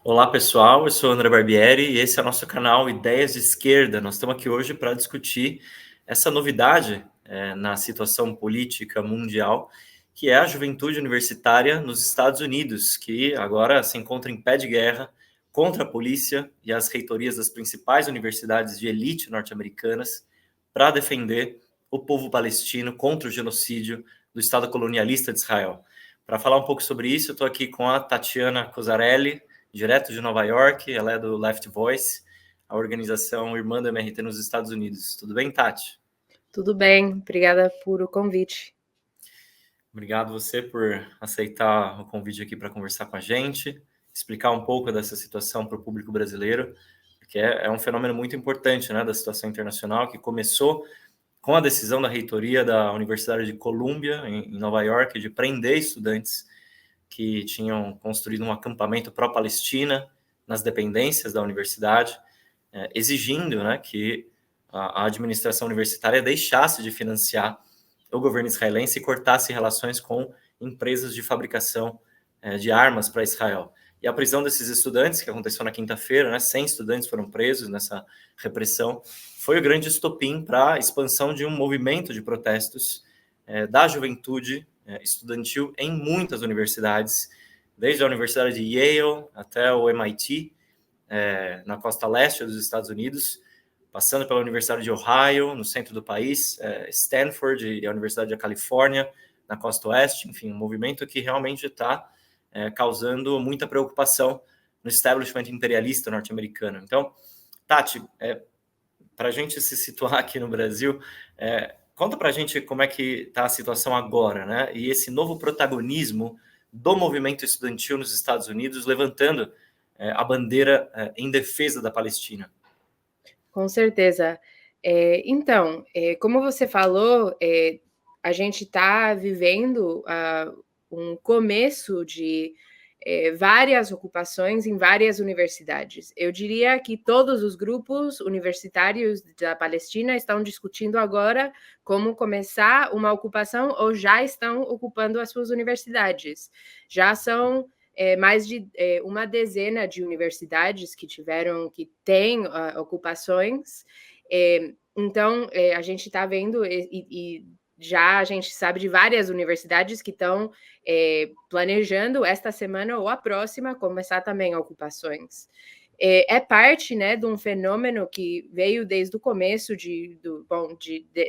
Olá pessoal, eu sou o André Barbieri e esse é o nosso canal Ideias de Esquerda. Nós estamos aqui hoje para discutir essa novidade na situação política mundial, que é a juventude universitária nos Estados Unidos, que agora se encontra em pé de guerra contra a polícia e as reitorias das principais universidades de elite norte-americanas para defender o povo palestino contra o genocídio do Estado colonialista de Israel. Para falar um pouco sobre isso, eu estou aqui com a Tatiana Cosarelli, direto de Nova York, ela é do Left Voice, a organização irmã do MRT nos Estados Unidos. Tudo bem, Tati? Tudo bem, obrigada por o convite. Obrigado você por aceitar o convite aqui para conversar com a gente, explicar um pouco dessa situação para o público brasileiro, porque é um fenômeno muito importante, né, da situação internacional, que começou com a decisão da reitoria da Universidade de Columbia, em Nova York, de prender estudantes que tinham construído um acampamento pró-Palestina nas dependências da universidade, exigindo, né, que a administração universitária deixasse de financiar o governo israelense e cortasse relações com empresas de fabricação de armas para Israel. E a prisão desses estudantes, que aconteceu na quinta-feira, né, 100 estudantes foram presos nessa repressão, foi o grande estopim para a expansão de um movimento de protestos da juventude estudantil em muitas universidades, desde a Universidade de Yale até o MIT, na costa leste dos Estados Unidos, passando pela Universidade de Ohio, no centro do país, Stanford e a Universidade da Califórnia, na costa oeste, enfim, um movimento que realmente está causando muita preocupação no establishment imperialista norte-americano. Então, Tati, para a gente se situar aqui no Brasil, conta para a gente como é que está a situação agora, né? E esse novo protagonismo do movimento estudantil nos Estados Unidos, levantando a bandeira em defesa da Palestina. Com certeza. Então, como você falou, a gente está vivendo um começo de várias ocupações em várias universidades. Eu diria que todos os grupos universitários da Palestina estão discutindo agora como começar uma ocupação ou já estão ocupando as suas universidades. Já são mais de uma dezena de universidades que têm ocupações. Então, a gente está vendo e já a gente sabe de várias universidades que estão planejando esta semana ou a próxima começar também ocupações. É parte, né, de um fenômeno que veio desde o começo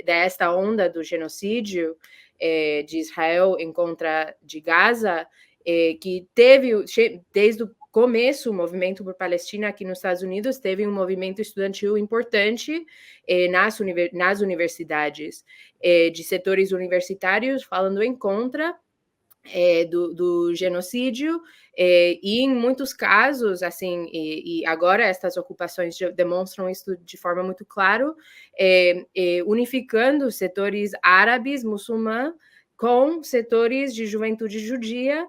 desta onda do genocídio de Israel em contra de Gaza, que teve, desde o começo, o movimento por Palestina aqui nos Estados Unidos teve um movimento estudantil importante nas universidades, de setores universitários falando em contra do genocídio, e em muitos casos, assim, e agora estas ocupações demonstram isso de forma muito clara, unificando setores árabes, muçulmanos, com setores de juventude judia,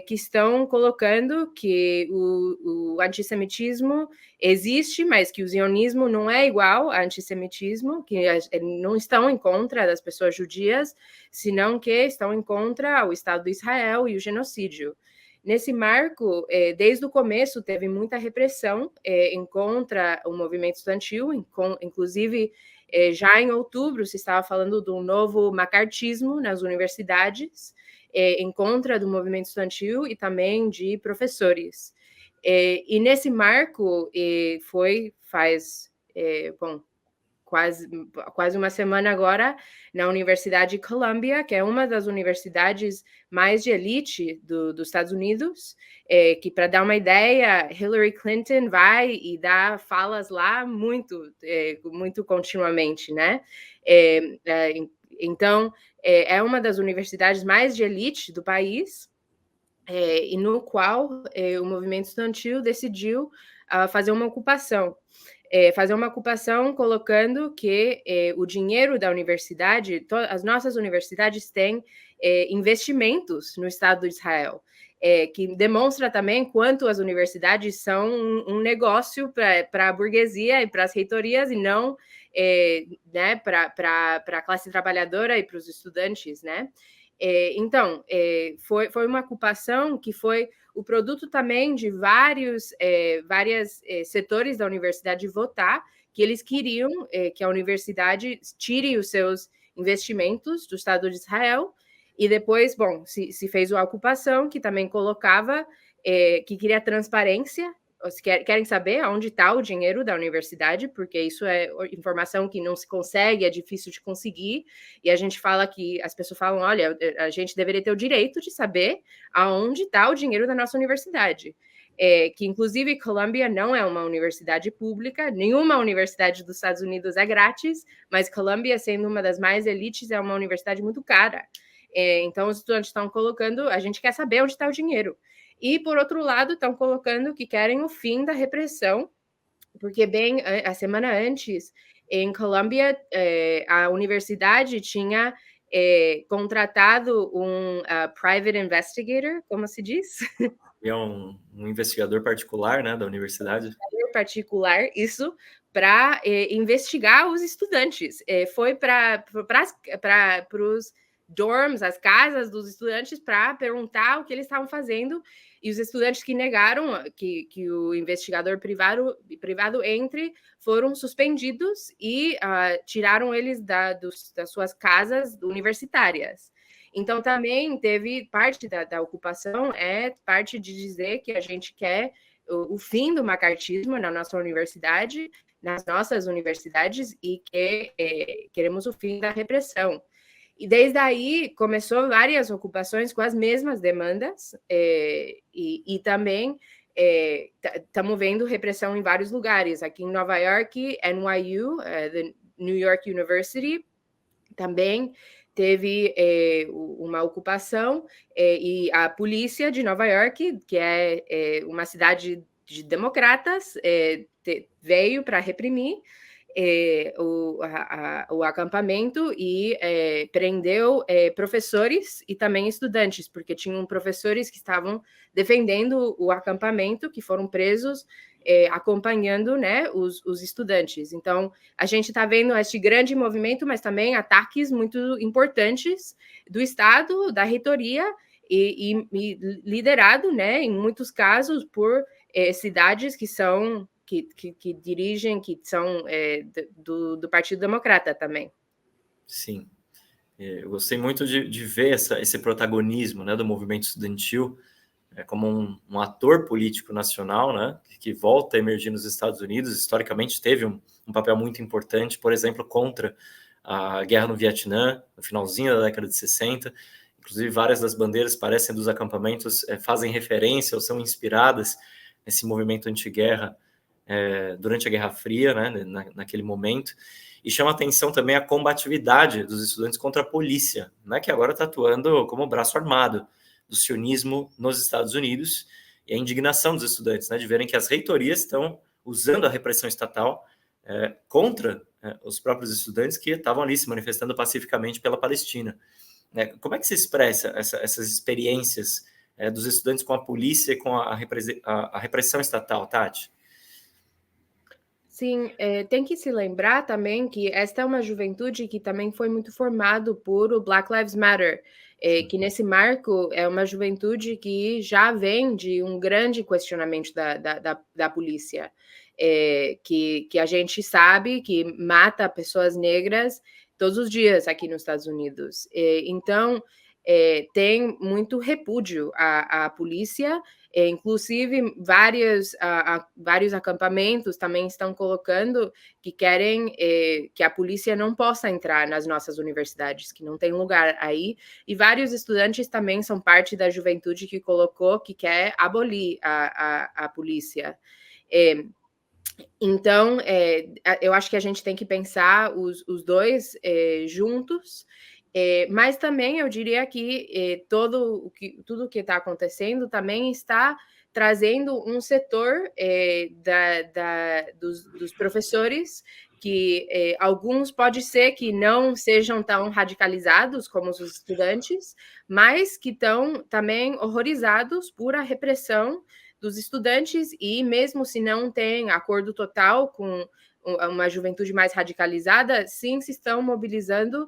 que estão colocando que o antissemitismo existe, mas que o zionismo não é igual ao antissemitismo, que não estão em contra das pessoas judias, senão que estão em contra o Estado de Israel e o genocídio. Nesse marco, desde o começo, teve muita repressão em contra o movimento estudantil, inclusive já em outubro se estava falando de um novo macartismo nas universidades, em contra do movimento estudantil e também de professores. E nesse marco faz quase uma semana agora, na Universidade de Columbia, que é uma das universidades mais de elite dos Estados Unidos, que, para dar uma ideia, Hillary Clinton vai e dá falas lá muito continuamente, né? Então, é uma das universidades mais de elite do país, e no qual o movimento estudantil decidiu fazer uma ocupação. Colocando que o dinheiro da universidade, as nossas universidades têm investimentos no Estado de Israel, que demonstra também quanto as universidades são um negócio para a burguesia e para as reitorias, e não né, para a classe trabalhadora e para os estudantes, né? Então, foi uma ocupação que foi o produto também de vários setores da universidade votar que eles queriam que a universidade tire os seus investimentos do Estado de Israel, e depois, bom, se fez a ocupação, que também colocava que queria transparência. Querem saber onde está o dinheiro da universidade, porque isso é informação que não se consegue, é difícil de conseguir, e a gente fala que, as pessoas falam, olha, a gente deveria ter o direito de saber aonde está o dinheiro da nossa universidade. Que, inclusive, Columbia não é uma universidade pública, nenhuma universidade dos Estados Unidos é grátis, mas Columbia, sendo uma das mais elites, é uma universidade muito cara. Então, os estudantes estão colocando, a gente quer saber onde está o dinheiro. E, por outro lado, estão colocando que querem o fim da repressão, porque bem a semana antes, em Colômbia, a universidade tinha contratado um private investigator, como se diz? É um investigador particular, né, da universidade. Particular, isso, para investigar os estudantes. Foi para os dorms, as casas dos estudantes, para perguntar o que eles estavam fazendo, e os estudantes que negaram que o investigador privado entre foram suspendidos e tiraram eles das suas casas universitárias. Então, também teve parte da ocupação, parte de dizer que a gente quer o fim do macartismo na nossa universidade, nas nossas universidades, e que queremos o fim da repressão. E desde aí começou várias ocupações com as mesmas demandas, e também estamos vendo repressão em vários lugares. Aqui em Nova York, NYU, the New York University, também teve uma ocupação, e a polícia de Nova York, que é uma cidade de democratas, veio para reprimir o acampamento e prendeu professores e também estudantes, porque tinham professores que estavam defendendo o acampamento, que foram presos acompanhando, né, os estudantes. Então, a gente está vendo este grande movimento, mas também ataques muito importantes do Estado, da reitoria, e liderado, né, em muitos casos, por cidades que são que dirigem, que são do Partido Democrata também. Sim. Eu gostei muito de ver esse protagonismo, né, do movimento estudantil como um ator político nacional, né, que volta a emergir nos Estados Unidos. Historicamente teve um papel muito importante, por exemplo, contra a guerra no Vietnã, no finalzinho da década de 60. Inclusive, várias das bandeiras parecem dos acampamentos fazem referência ou são inspiradas nesse movimento anti-guerra durante a Guerra Fria, né, naquele momento. E chama atenção também a combatividade dos estudantes contra a polícia, né, que agora está atuando como braço armado do sionismo nos Estados Unidos, e a indignação dos estudantes, né, de verem que as reitorias estão usando a repressão estatal contra os próprios estudantes que estavam ali se manifestando pacificamente pela Palestina. Como é que se expressa essas experiências dos estudantes com a polícia e com a repressão estatal, Tati? Sim, tem que se lembrar também que esta é uma juventude que também foi muito formado por o Black Lives Matter, que nesse marco é uma juventude que já vem de um grande questionamento da polícia, que a gente sabe que mata pessoas negras todos os dias aqui nos Estados Unidos. Então, tem muito repúdio à polícia. Inclusive, vários acampamentos também estão colocando que querem que a polícia não possa entrar nas nossas universidades, que não tem lugar aí, e vários estudantes também são parte da juventude que colocou que quer abolir a polícia. Então, eu acho que a gente tem que pensar os dois juntos. Mas também eu diria que tudo o que está acontecendo também está trazendo um setor dos professores que alguns pode ser que não sejam tão radicalizados como os estudantes, mas que estão também horrorizados por a repressão dos estudantes, e mesmo se não tem acordo total com uma juventude mais radicalizada, sim se estão mobilizando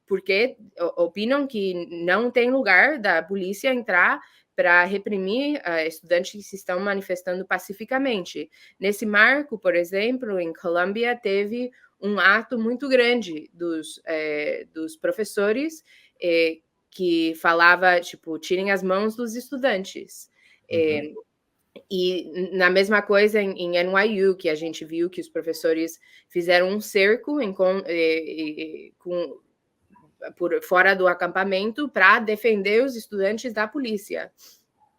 porque opinam que não tem lugar da polícia entrar para reprimir estudantes que se estão manifestando pacificamente. Nesse marco, por exemplo, em Colômbia, teve um ato muito grande dos professores que falava, tipo, tirem as mãos dos estudantes. E na mesma coisa em NYU, que a gente viu que os professores fizeram um cerco por fora do acampamento para defender os estudantes da polícia.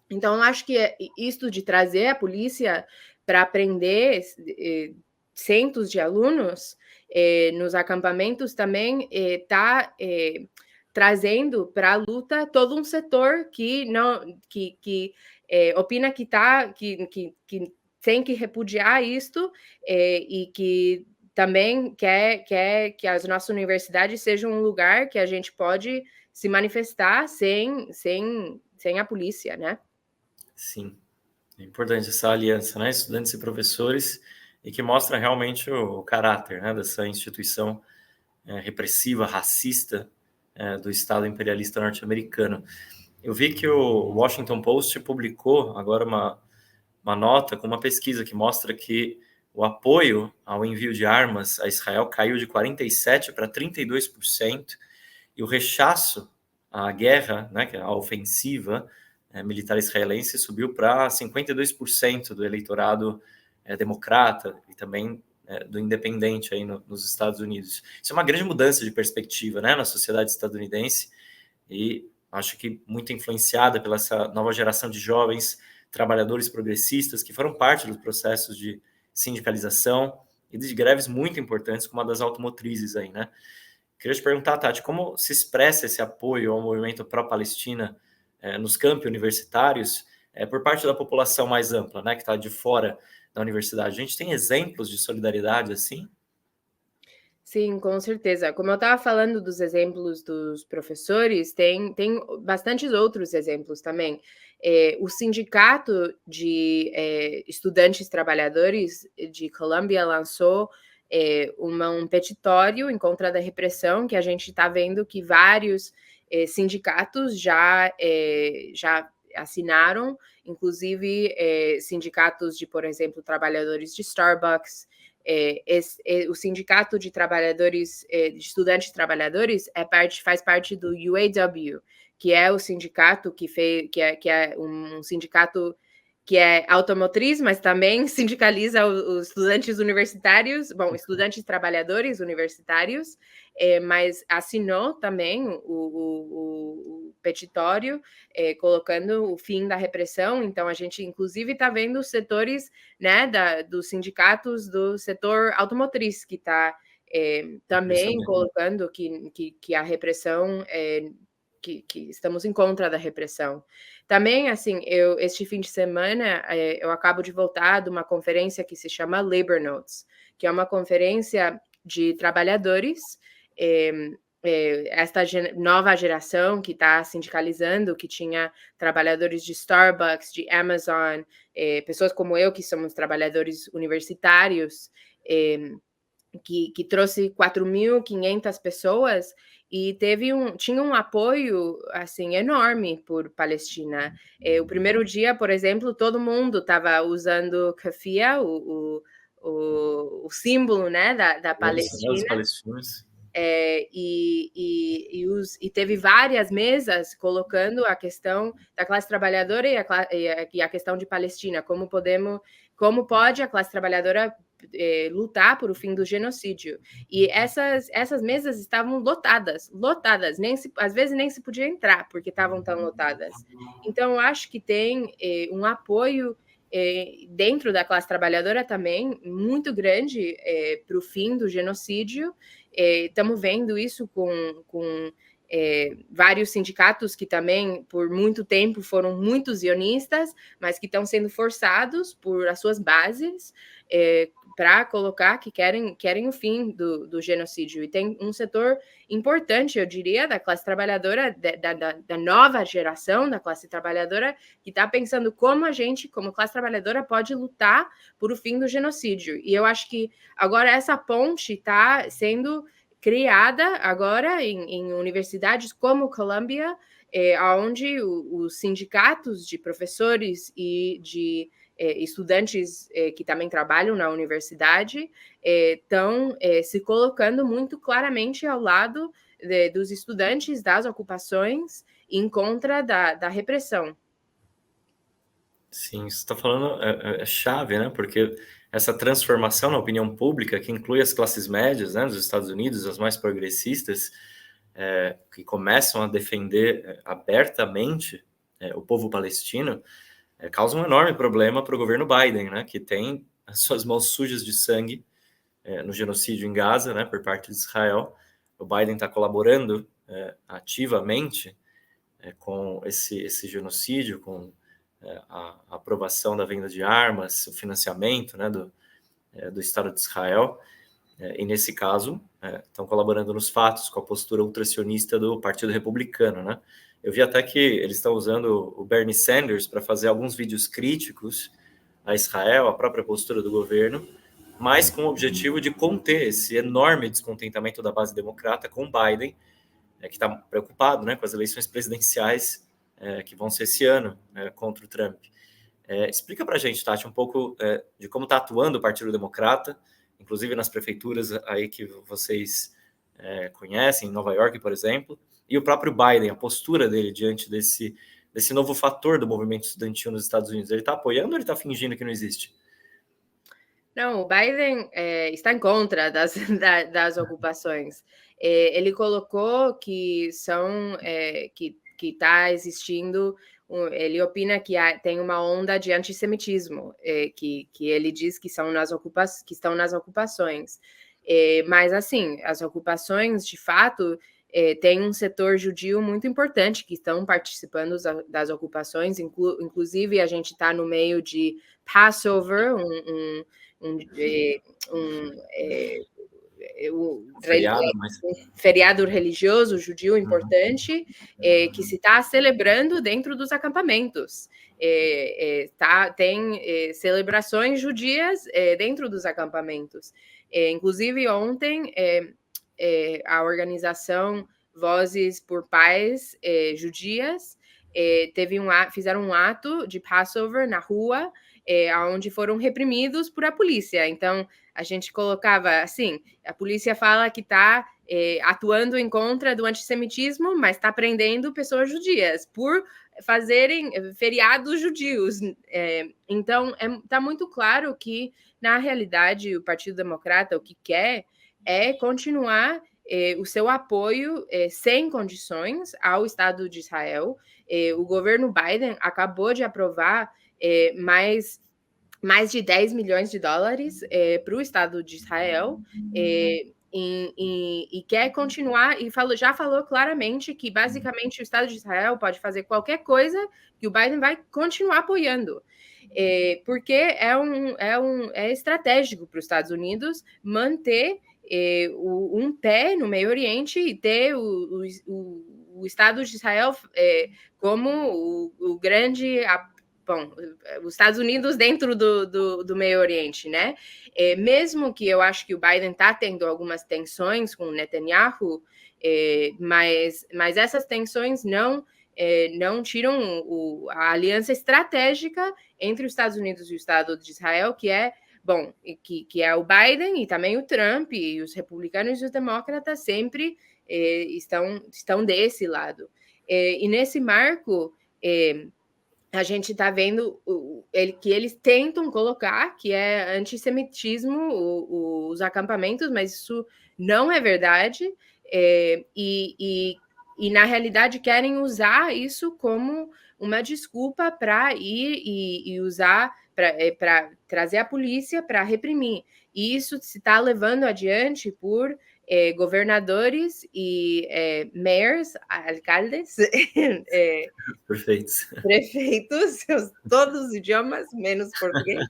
Então, eu acho que isto de trazer a polícia para prender centos de alunos nos acampamentos também está trazendo para a luta todo um setor que não que opina que tem que repudiar isto e que também quer que as nossas universidades sejam um lugar que a gente pode se manifestar sem a polícia, né? Sim, é importante essa aliança, né? Estudantes e professores, e que mostra realmente o caráter, né, dessa instituição repressiva, racista do Estado imperialista norte-americano. Eu vi que o Washington Post publicou agora uma nota com uma pesquisa que mostra que o apoio ao envio de armas a Israel caiu de 47% para 32%, e o rechaço à guerra, né, que é a ofensiva militar israelense, subiu para 52% do eleitorado democrata e também do independente aí nos Estados Unidos. Isso é uma grande mudança de perspectiva, né, na sociedade estadunidense, e acho que muito influenciada pela essa nova geração de jovens trabalhadores progressistas que foram parte dos processos de sindicalização e de greves muito importantes, como a das automotrizes aí, né? Queria te perguntar, Tati, como se expressa esse apoio ao movimento pró-Palestina nos campi universitários por parte da população mais ampla, né, que está de fora da universidade? A gente tem exemplos de solidariedade assim? Sim, com certeza. Como eu estava falando dos exemplos dos professores, tem bastantes outros exemplos também. O sindicato de estudantes trabalhadores de Colômbia lançou um petitório em contra da repressão, que a gente está vendo que vários sindicatos já assinaram, inclusive sindicatos de, por exemplo, trabalhadores de Starbucks. O sindicato de trabalhadores, de estudantes trabalhadores, faz parte do UAW, que é o sindicato que é um sindicato que é automotriz, mas também sindicaliza os estudantes universitários, estudantes trabalhadores universitários, mas assinou também o petitório, colocando o fim da repressão. Então, a gente, inclusive, está vendo os setores, né, dos sindicatos do setor automotriz, que está também colocando que a repressão, que estamos em contra da repressão. Também, assim, este fim de semana, eu acabo de voltar de uma conferência que se chama Labor Notes, que é uma conferência de trabalhadores, esta nova geração que está sindicalizando, que tinha trabalhadores de Starbucks, de Amazon, pessoas como eu, que somos trabalhadores universitários, que trouxe 4.500 pessoas e tinha um apoio assim enorme por Palestina. O primeiro dia, por exemplo, todo mundo estava usando kafia, o símbolo, né, da Palestina. Os palestinos. E teve várias mesas colocando a questão da classe trabalhadora e a questão de Palestina, como pode a classe trabalhadora lutar por o fim do genocídio. E essas mesas estavam lotadas, às vezes nem se podia entrar, porque estavam tão lotadas. Então, eu acho que tem um apoio dentro da classe trabalhadora também muito grande para o fim do genocídio. Estamos vendo isso com vários sindicatos que também, por muito tempo, foram muito zionistas, mas que estão sendo forçados por as suas bases para colocar que querem o fim do genocídio. E tem um setor importante, eu diria, da classe trabalhadora, da nova geração da classe trabalhadora, que está pensando como a gente, como classe trabalhadora, pode lutar por o fim do genocídio. E eu acho que agora essa ponte está sendo criada agora em universidades como Columbia, onde os sindicatos de professores e de estudantes que também trabalham na universidade estão se colocando muito claramente ao lado dos estudantes das ocupações em contra da repressão. Sim, isso está falando é chave, né? Porque essa transformação na opinião pública, que inclui as classes médias, né, dos Estados Unidos, as mais progressistas, que começam a defender abertamente o povo palestino, causa um enorme problema para o governo Biden, né? Que tem as suas mãos sujas de sangue no genocídio em Gaza, né? Por parte de Israel. O Biden está colaborando ativamente com esse genocídio, com a aprovação da venda de armas, o financiamento, né, do Estado de Israel, e nesse caso estão colaborando nos fatos com a postura ultracionista do Partido Republicano, né? Eu vi até que eles estão usando o Bernie Sanders para fazer alguns vídeos críticos a Israel, a própria postura do governo, mas com o objetivo de conter esse enorme descontentamento da base democrata com Biden, que está preocupado, né, com as eleições presidenciais que vão ser esse ano contra o Trump. Explica para a gente, Tati, um pouco de como está atuando o Partido Democrata, inclusive nas prefeituras aí que vocês conhecem, em Nova York, por exemplo, e o próprio Biden, a postura dele diante desse novo fator do movimento estudantil nos Estados Unidos. Ele está apoiando ou ele está fingindo que não existe? Não, o Biden está em contra das ocupações. Ele colocou que que está existindo, ele opina que tem uma onda de antissemitismo, que ele diz que estão nas ocupações. Mas, assim, as ocupações, de fato, tem um setor judio muito importante que estão participando das ocupações, inclusive a gente está no meio de Passover, um Feriado, mas feriado religioso judio importante que se está celebrando dentro dos acampamentos. Tem celebrações judias dentro dos acampamentos. Inclusive, ontem, a organização Vozes por Paz Judias fizeram um ato de Passover na rua, onde foram reprimidos por a polícia. Então, a gente colocava assim, a polícia fala que está atuando em contra do antissemitismo, mas está prendendo pessoas judias por fazerem feriados judios. Então, está muito claro que, na realidade, o Partido Democrata o que quer é continuar o seu apoio sem condições ao Estado de Israel. O governo Biden acabou de aprovar mais de 10 milhões de dólares para o Estado de Israel e quer continuar, e já falou claramente que basicamente o Estado de Israel pode fazer qualquer coisa que o Biden vai continuar apoiando. Porque é estratégico para os Estados Unidos manter um pé no Meio Oriente e ter o Estado de Israel como o grande bom, os Estados Unidos dentro do Meio Oriente, né? Mesmo que eu acho que o Biden está tendo algumas tensões com o Netanyahu, mas essas tensões não tiram a aliança estratégica entre os Estados Unidos e o Estado de Israel, que é o Biden e também o Trump, e os republicanos e os democratas sempre estão desse lado. E nesse marco, a gente está vendo que eles tentam colocar que é antissemitismo os acampamentos, mas isso não é verdade, e na realidade querem usar isso como uma desculpa para ir e usar para trazer a polícia para reprimir. E isso se está levando adiante por governadores e mayors, alcaldes, perfeitos. prefeitos, todos os idiomas, menos português,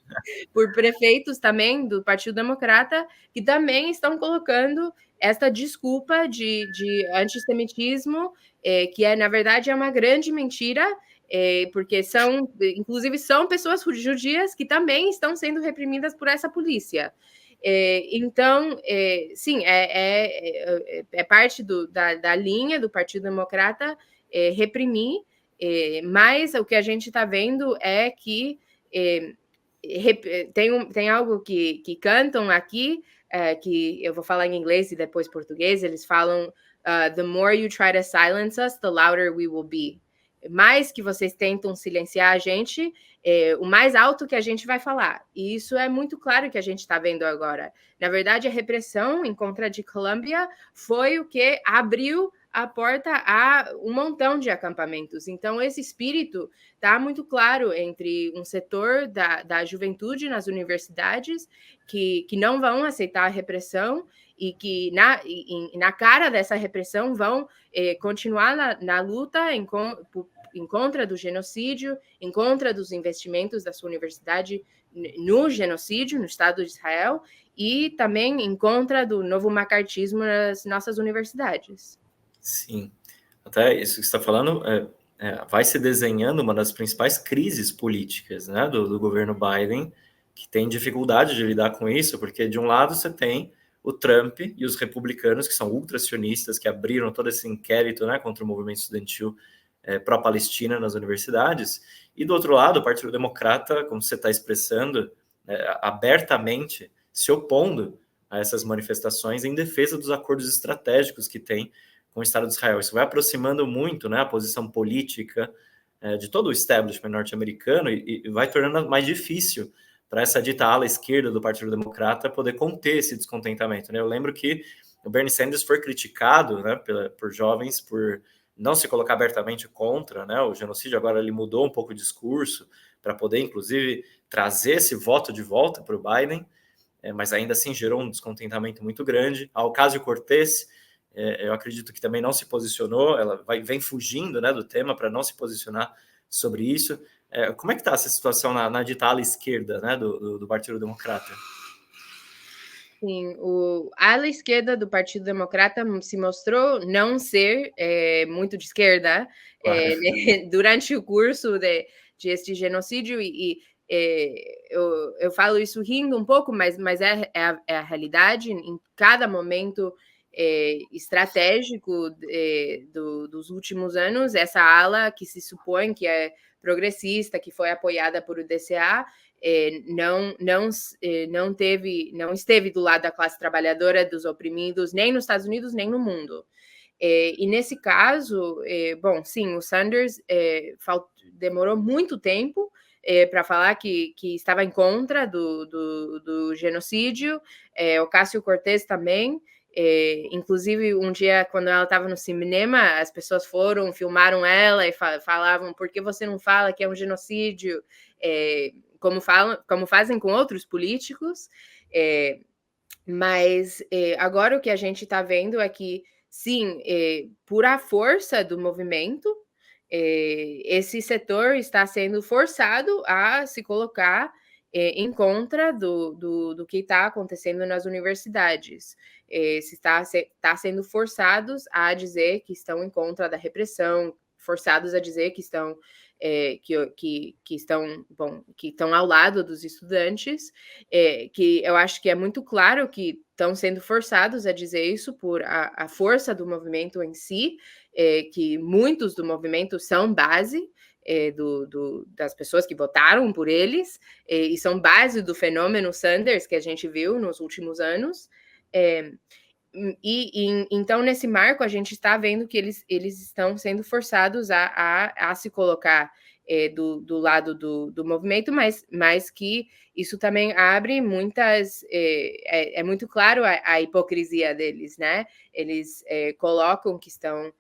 por prefeitos também do Partido Democrata, que também estão colocando esta desculpa de antissemitismo, que na verdade é uma grande mentira, porque inclusive são pessoas judias que também estão sendo reprimidas por essa polícia. Então, sim, é parte da linha do Partido Democrata reprimir, mas o que a gente está vendo é que tem algo que cantam aqui, que eu vou falar em inglês e depois português, eles falam the more you try to silence us, the louder we will be. Mais que vocês tentam silenciar a gente, o mais alto que a gente vai falar. E isso é muito claro que a gente está vendo agora. Na verdade, a repressão em contra de Colômbia foi o que abriu a porta a um montão de acampamentos. Então, esse espírito está muito claro entre um setor da juventude nas universidades que não vão aceitar a repressão e que na cara dessa repressão vão continuar na luta em contra do genocídio, em contra dos investimentos da sua universidade no genocídio, no Estado de Israel, e também em contra do novo macartismo nas nossas universidades. Sim, até isso que você está falando vai se desenhando uma das principais crises políticas, né, do governo Biden, que tem dificuldade de lidar com isso, porque de um lado você tem o Trump e os republicanos, que são ultracionistas, que abriram todo esse inquérito, né, contra o movimento estudantil pró-Palestina nas universidades, e do outro lado o Partido Democrata, como você está expressando, abertamente se opondo a essas manifestações em defesa dos acordos estratégicos que tem com o Estado de Israel. Isso vai aproximando muito, né, a posição política de todo o establishment norte-americano e vai tornando mais difícil para essa dita ala esquerda do Partido Democrata poder conter esse descontentamento, né? Eu lembro que o Bernie Sanders foi criticado, né, por jovens por não se colocar abertamente contra, né, o genocídio. Agora ele mudou um pouco o discurso para poder, inclusive, trazer esse voto de volta para o Biden, mas ainda assim gerou um descontentamento muito grande. A Ocasio-Cortez, eu acredito que também não se posicionou, ela vem fugindo, né, do tema para não se posicionar sobre isso. Como é que está essa situação na dita ala esquerda, né, do Partido Democrata? Sim, a ala esquerda do Partido Democrata se mostrou não ser muito de esquerda durante o curso de este genocídio, e eu falo isso rindo um pouco, mas é a realidade. Em cada momento estratégico dos últimos anos, essa ala que se supõe que é progressista, que foi apoiada por o DCA, não esteve do lado da classe trabalhadora, dos oprimidos, nem nos Estados Unidos, nem no mundo. E nesse caso, bom, sim, o Sanders demorou muito tempo para falar que estava em contra do genocídio, Ocasio-Cortez também. Inclusive, um dia, quando ela estava no cinema, as pessoas filmaram ela e falavam: por que você não fala que é um genocídio? Como fazem com outros políticos. Mas agora o que a gente está vendo é que, sim, por a força do movimento, esse setor está sendo forçado a se colocar em contra do que está acontecendo nas universidades. Está sendo forçados a dizer que estão em contra da repressão, forçados a dizer que estão que estão ao lado dos estudantes, que eu acho que é muito claro que estão sendo forçados a dizer isso por a força do movimento em si, que muitos do movimento são base das pessoas que votaram por eles, e são base do fenômeno Sanders que a gente viu nos últimos anos. Então, nesse marco, a gente está vendo que eles estão sendo forçados a se colocar do lado do movimento, mas que isso também abre muitas... É muito claro a hipocrisia deles, né? Eles colocam que estão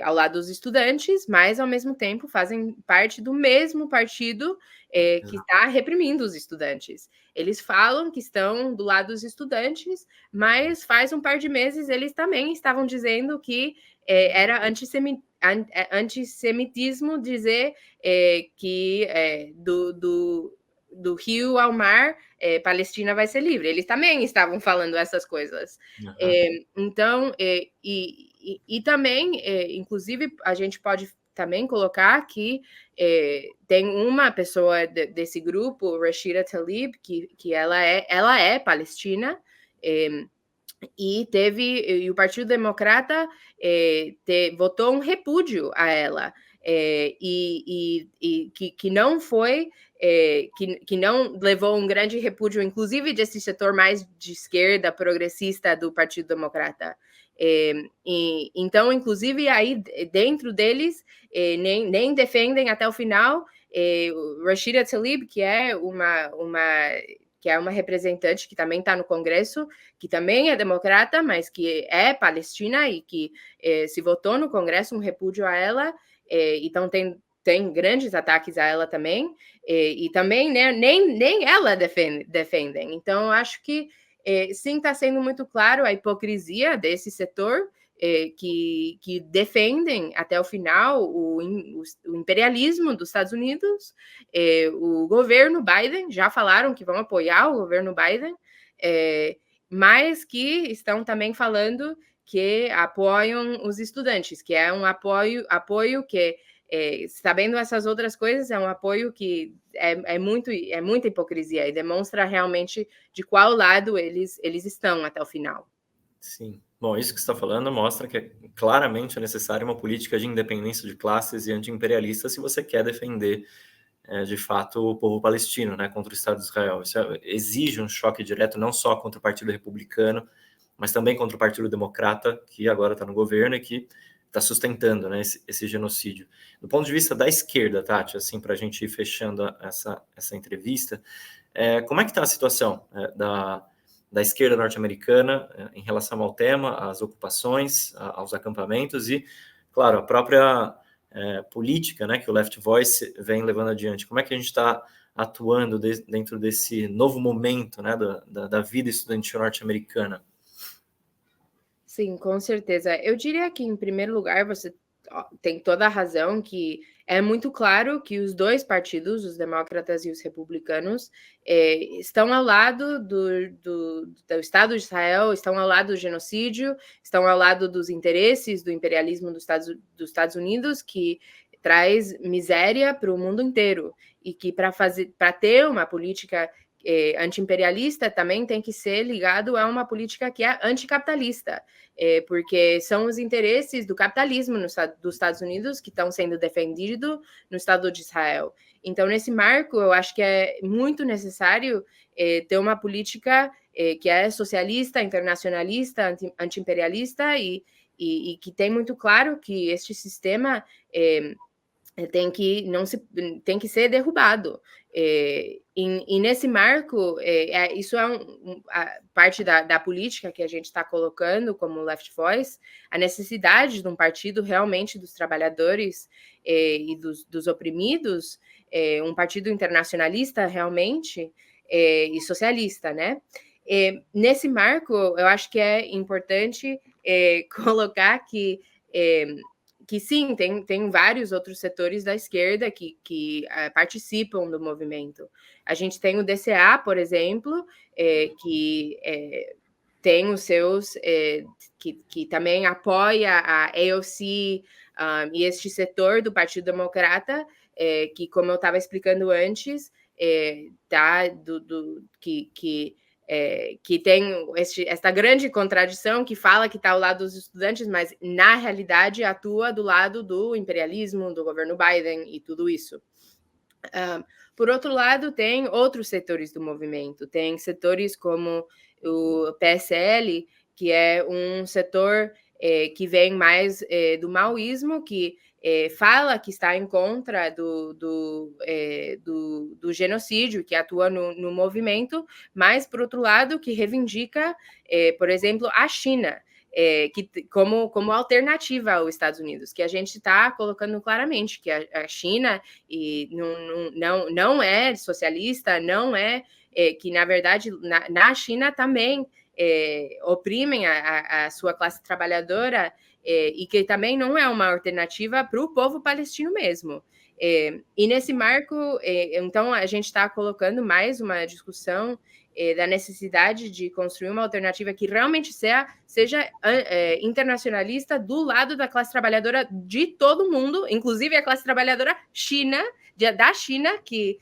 ao lado dos estudantes, mas, ao mesmo tempo, fazem parte do mesmo partido que está reprimindo os estudantes. Eles falam que estão do lado dos estudantes, mas faz um par de meses eles também estavam dizendo que era antissemitismo dizer que do rio ao mar, Palestina vai ser livre. Eles também estavam falando essas coisas. Então, e também, inclusive, a gente pode também colocar que tem uma pessoa desse grupo, Rashida Tlaib, que ela é palestina, E o Partido Democrata votou um repúdio a ela, que não foi, que não levou um grande repúdio, inclusive desse setor mais de esquerda, progressista do Partido Democrata. Então, inclusive, aí dentro deles, nem defendem até o final Rashida Tlaib, que é uma representante que também está no Congresso, que também é democrata, mas que é palestina e que se votou no Congresso um repúdio a ela, então tem grandes ataques a ela também, e também, né, nem ela defendem. Então, eu acho que sim, está sendo muito claro a hipocrisia desse setor, que defendem até o final o imperialismo dos Estados Unidos. O governo Biden, já falaram que vão apoiar o governo Biden, mas que estão também falando que apoiam os estudantes, que é um apoio que, sabendo essas outras coisas, é um apoio que é muita hipocrisia e demonstra realmente de qual lado eles estão até o final. Sim. Bom, isso que você está falando mostra que claramente é necessária uma política de independência de classes e anti-imperialista se você quer defender, de fato, o povo palestino, né, contra o Estado de Israel. Isso exige um choque direto não só contra o Partido Republicano, mas também contra o Partido Democrata, que agora está no governo e que está sustentando, né, esse genocídio. Do ponto de vista da esquerda, Tati, assim, para a gente ir fechando essa entrevista, como é que está a situação da esquerda norte-americana em relação ao tema, às ocupações, aos acampamentos e, claro, a própria política, né, que o Left Voice vem levando adiante? Como é que a gente está atuando dentro desse novo momento, né, da vida estudantil norte-americana? Sim, com certeza. Eu diria que, em primeiro lugar, você tem toda a razão, que é muito claro que os dois partidos, os democratas e os republicanos, estão ao lado do Estado de Israel, estão ao lado do genocídio, estão ao lado dos interesses do imperialismo dos Estados Unidos, que traz miséria para o mundo inteiro, e que para ter uma política anti-imperialista também tem que ser ligado a uma política que é anticapitalista, porque são os interesses do capitalismo dos Estados Unidos que estão sendo defendidos no Estado de Israel. Então, nesse marco, eu acho que é muito necessário ter uma política que é socialista, internacionalista, anti-imperialista e que tem muito claro que este sistema tem que ser derrubado. E nesse marco, isso é parte da política que a gente está colocando como Left Voice, a necessidade de um partido realmente dos trabalhadores e dos oprimidos, um partido internacionalista realmente e socialista, né? Nesse marco, eu acho que é importante colocar que sim, tem vários outros setores da esquerda que participam do movimento. A gente tem o DCA, por exemplo, que tem os seus, que também apoia a AOC e este setor do Partido Democrata, que, como eu estava explicando antes, que tem esta grande contradição, que fala que está ao lado dos estudantes, mas na realidade atua do lado do imperialismo, do governo Biden e tudo isso. Por outro lado, tem outros setores do movimento, tem setores como o PSL, que é um setor que vem mais do maoísmo, que fala que está em contra do genocídio, que atua no movimento, mas, por outro lado, que reivindica, por exemplo, a China, como alternativa aos Estados Unidos, que a gente está colocando claramente que a China não é socialista, não é que, na verdade, na China também oprimem a sua classe trabalhadora, e que também não é uma alternativa para o povo palestino mesmo. E nesse marco, então, a gente está colocando mais uma discussão da necessidade de construir uma alternativa que realmente seja internacionalista do lado da classe trabalhadora de todo mundo, inclusive a classe trabalhadora da China, que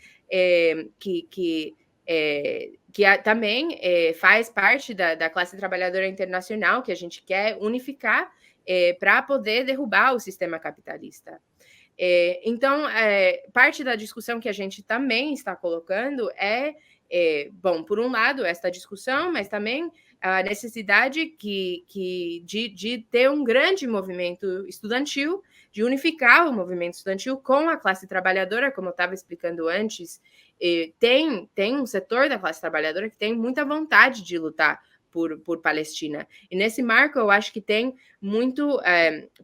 que também faz parte da classe trabalhadora internacional, que a gente quer unificar para poder derrubar o sistema capitalista. Então, parte da discussão que a gente também está colocando bom, por um lado, esta discussão, mas também a necessidade de ter um grande movimento estudantil, de unificar o movimento estudantil com a classe trabalhadora, como eu estava explicando antes. Tem um setor da classe trabalhadora que tem muita vontade de lutar por Palestina. E nesse marco, eu acho que tem muito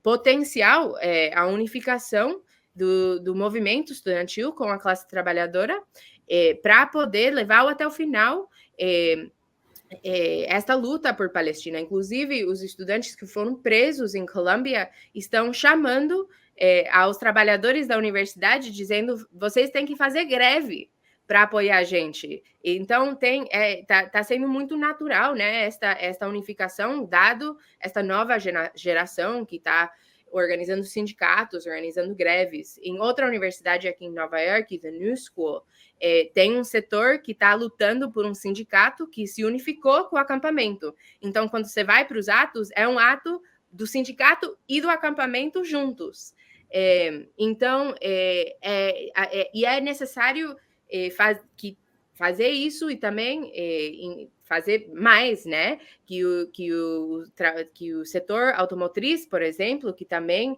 potencial a unificação do movimento estudantil com a classe trabalhadora para poder levar até o final esta luta por Palestina. Inclusive, os estudantes que foram presos em Colômbia estão chamando aos trabalhadores da universidade, dizendo: vocês têm que fazer greve para apoiar a gente. Então, tá sendo muito natural, né, esta unificação, dado esta nova geração que está organizando sindicatos, organizando greves. Em outra universidade aqui em Nova York, The New School, tem um setor que está lutando por um sindicato que se unificou com o acampamento. Então, quando você vai para os atos, é um ato do sindicato e do acampamento juntos. Então, e é necessário fazer isso e também fazer mais, né? Que o setor automotriz, por exemplo, que também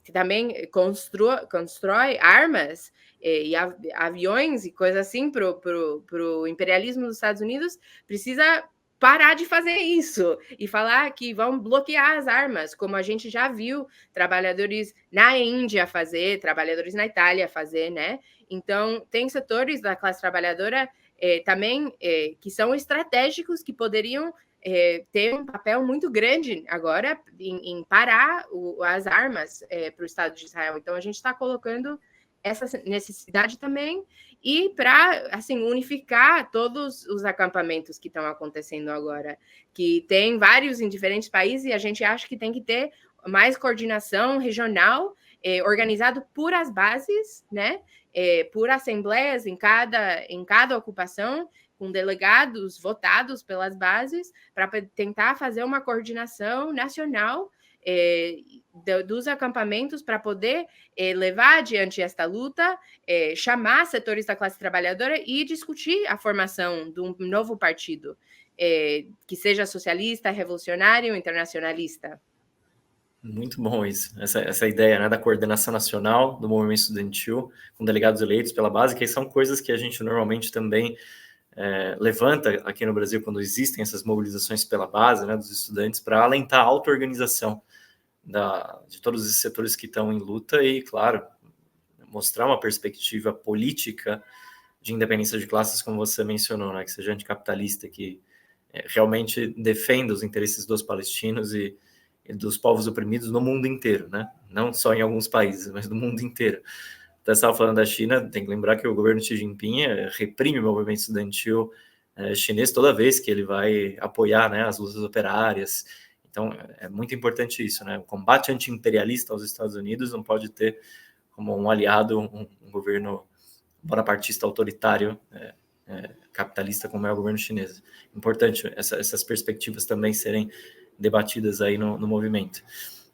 que também constrói armas e aviões e coisas assim para o imperialismo dos Estados Unidos, precisa parar de fazer isso e falar que vão bloquear as armas, como a gente já viu trabalhadores na Índia fazer, trabalhadores na Itália fazer, né? Então, tem setores da classe trabalhadora também que são estratégicos, que poderiam ter um papel muito grande agora em parar as armas para o Estado de Israel. Então, a gente está colocando essa necessidade também e para assim unificar todos os acampamentos que estão acontecendo agora, que tem vários em diferentes países, e a gente acha que tem que ter mais coordenação regional, organizado por as bases, né? Por assembleias em cada ocupação, com delegados votados pelas bases, para tentar fazer uma coordenação nacional dos acampamentos para poder levar adiante esta luta, chamar setores da classe trabalhadora e discutir a formação de um novo partido que seja socialista, revolucionário, internacionalista. Muito bom isso, essa ideia, né, da coordenação nacional do movimento estudantil com delegados eleitos pela base, que são coisas que a gente normalmente também levanta aqui no Brasil quando existem essas mobilizações pela base, né, dos estudantes, para alentar a auto-organização de todos esses setores que estão em luta e, claro, mostrar uma perspectiva política de independência de classes, como você mencionou, né, que seja anticapitalista, que realmente defenda os interesses dos palestinos e dos povos oprimidos no mundo inteiro, né? Não só em alguns países, mas no mundo inteiro. Então, você estava falando da China, tem que lembrar que o governo Xi Jinping reprime o movimento estudantil chinês toda vez que ele vai apoiar, né, as lutas operárias. Então, é muito importante isso, né? O combate anti-imperialista aos Estados Unidos não pode ter como um aliado um governo bonapartista autoritário, capitalista, como é o governo chinês. Importante essas perspectivas também serem debatidas aí no movimento.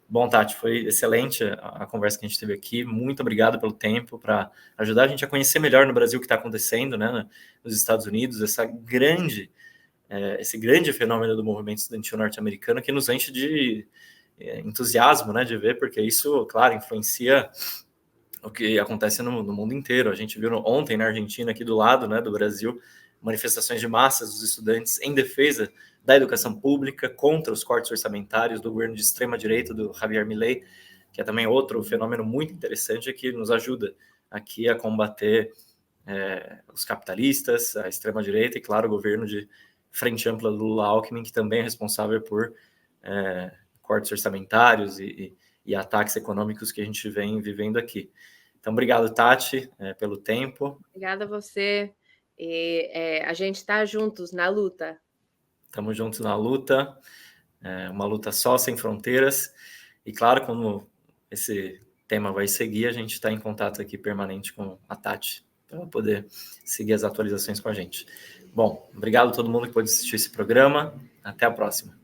Bom, Tati, foi excelente a conversa que a gente teve aqui. Muito obrigado pelo tempo para ajudar a gente a conhecer melhor no Brasil o que está acontecendo, né, nos Estados Unidos, esse grande fenômeno do movimento estudantil norte-americano que nos enche de entusiasmo, né, de ver, porque isso, claro, influencia o que acontece no mundo inteiro. A gente viu ontem na Argentina, aqui do lado, né, do Brasil, manifestações de massas dos estudantes em defesa da educação pública, contra os cortes orçamentários do governo de extrema-direita, do Javier Milei, que é também outro fenômeno muito interessante que nos ajuda aqui a combater os capitalistas, a extrema-direita e, claro, o governo de Frente Ampla do Lula-Alckmin, que também é responsável por cortes orçamentários e ataques econômicos que a gente vem vivendo aqui. Então, obrigado, Tati, pelo tempo. Obrigada a você. A gente está juntos na luta. Estamos juntos na luta, uma luta só, sem fronteiras. E, claro, como esse tema vai seguir, a gente está em contato aqui permanente com a Tati. para poder seguir as atualizações com a gente. Bom, obrigado a todo mundo que pôde assistir esse programa. Até a próxima.